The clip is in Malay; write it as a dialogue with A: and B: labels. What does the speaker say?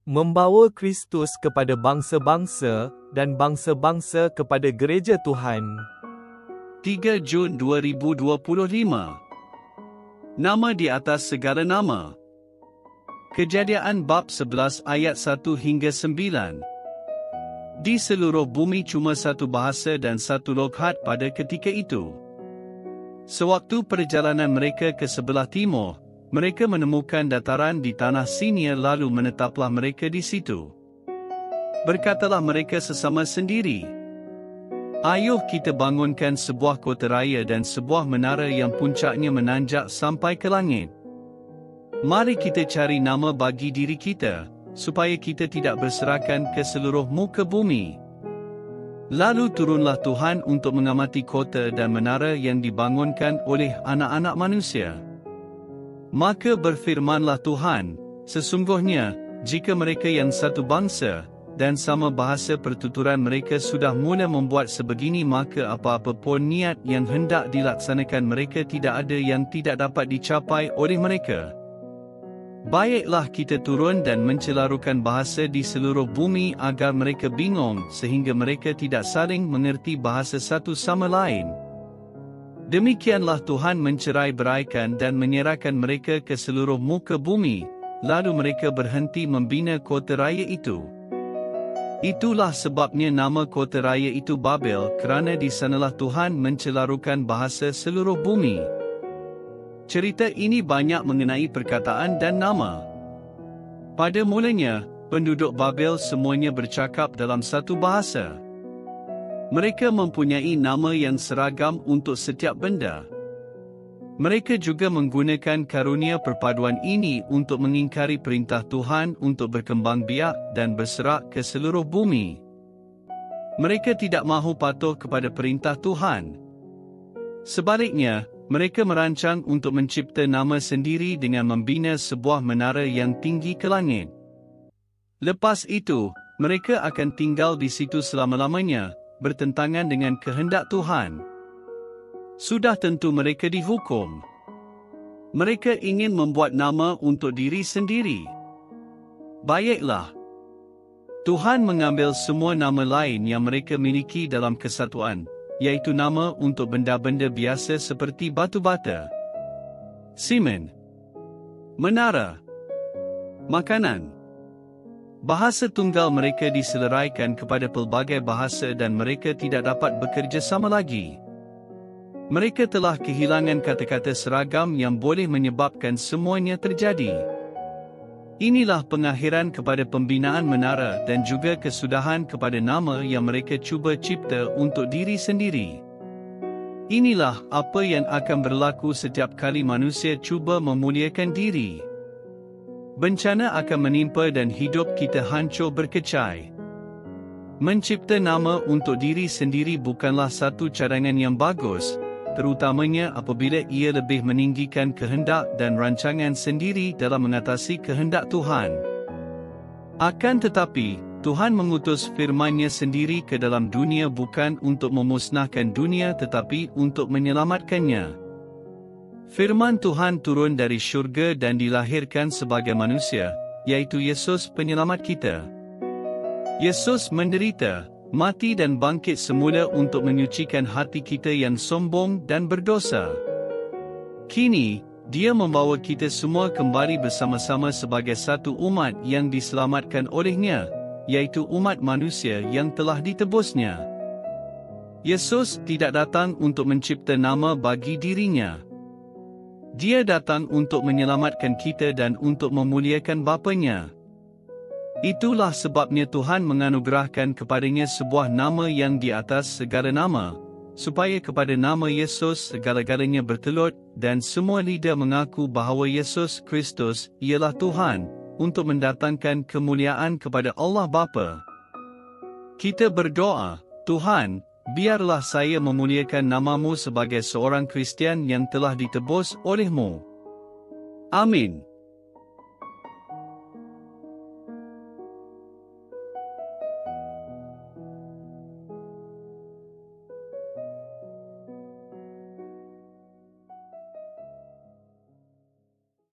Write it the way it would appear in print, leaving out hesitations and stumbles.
A: membawa Kristus kepada bangsa-bangsa dan bangsa-bangsa kepada gereja Tuhan.
B: 3 Jun 2025. Nama di atas segala nama. Kejadian bab 11 ayat 1 hingga 9. Di seluruh bumi cuma satu bahasa dan satu logat pada ketika itu. Sewaktu perjalanan mereka ke sebelah timur, mereka menemukan dataran di tanah Sinia lalu menetaplah mereka di situ. Berkatalah mereka sesama sendiri, "Ayuh kita bangunkan sebuah kota raya dan sebuah menara yang puncaknya menanjak sampai ke langit. Mari kita cari nama bagi diri kita, supaya kita tidak berserakan ke seluruh muka bumi." Lalu turunlah Tuhan untuk mengamati kota dan menara yang dibangunkan oleh anak-anak manusia. Maka berfirmanlah Tuhan, "Sesungguhnya, jika mereka yang satu bangsa dan sama bahasa pertuturan mereka sudah mula membuat sebegini, maka apa-apa pun niat yang hendak dilaksanakan mereka tidak ada yang tidak dapat dicapai oleh mereka. Baiklah kita turun dan mencelarukan bahasa di seluruh bumi agar mereka bingung sehingga mereka tidak saling mengerti bahasa satu sama lain." Demikianlah Tuhan mencerai-beraikan dan menyerahkan mereka ke seluruh muka bumi, lalu mereka berhenti membina kota raya itu. Itulah sebabnya nama kota raya itu Babel, kerana di sanalah Tuhan mencelarukan bahasa seluruh bumi. Cerita ini banyak mengenai perkataan dan nama. Pada mulanya, penduduk Babel semuanya bercakap dalam satu bahasa. Mereka mempunyai nama yang seragam untuk setiap benda. Mereka juga menggunakan karunia perpaduan ini untuk mengingkari perintah Tuhan untuk berkembang biak dan berserak ke seluruh bumi. Mereka tidak mahu patuh kepada perintah Tuhan. Sebaliknya, mereka merancang untuk mencipta nama sendiri dengan membina sebuah menara yang tinggi ke langit. Lepas itu, mereka akan tinggal di situ selama-lamanya, bertentangan dengan kehendak Tuhan. Sudah tentu mereka dihukum. Mereka ingin membuat nama untuk diri sendiri. Baiklah. Tuhan mengambil semua nama lain yang mereka miliki dalam kesatuan, iaitu nama untuk benda-benda biasa seperti batu bata, simen, menara, makanan. Bahasa tunggal mereka diseleraikan kepada pelbagai bahasa dan mereka tidak dapat bekerja sama lagi. Mereka telah kehilangan kata-kata seragam yang boleh menyebabkan semuanya terjadi. Inilah pengakhiran kepada pembinaan menara dan juga kesudahan kepada nama yang mereka cuba cipta untuk diri sendiri. Inilah apa yang akan berlaku setiap kali manusia cuba memuliakan diri. Bencana akan menimpa dan hidup kita hancur berkecai. Mencipta nama untuk diri sendiri bukanlah satu cadangan yang bagus, terutamanya apabila ia lebih meninggikan kehendak dan rancangan sendiri dalam mengatasi kehendak Tuhan. Akan tetapi, Tuhan mengutus firman-Nya sendiri ke dalam dunia bukan untuk memusnahkan dunia tetapi untuk menyelamatkannya. Firman Tuhan turun dari syurga dan dilahirkan sebagai manusia, yaitu Yesus penyelamat kita. Yesus menderita, mati dan bangkit semula untuk menyucikan hati kita yang sombong dan berdosa. Kini, Dia membawa kita semua kembali bersama-sama sebagai satu umat yang diselamatkan oleh-Nya, yaitu umat manusia yang telah ditebus-Nya. Yesus tidak datang untuk mencipta nama bagi diri-Nya. Dia datang untuk menyelamatkan kita dan untuk memuliakan Bapa-Nya. Itulah sebabnya Tuhan menganugerahkan kepadanya sebuah nama yang di atas segala nama, supaya kepada nama Yesus segala-galanya bertelut dan semua lidah mengaku bahawa Yesus Kristus ialah Tuhan, untuk mendatangkan kemuliaan kepada Allah Bapa. Kita berdoa, Tuhan, biarlah saya memuliakan nama-Mu sebagai seorang Kristian yang telah ditebus oleh-Mu. Amin.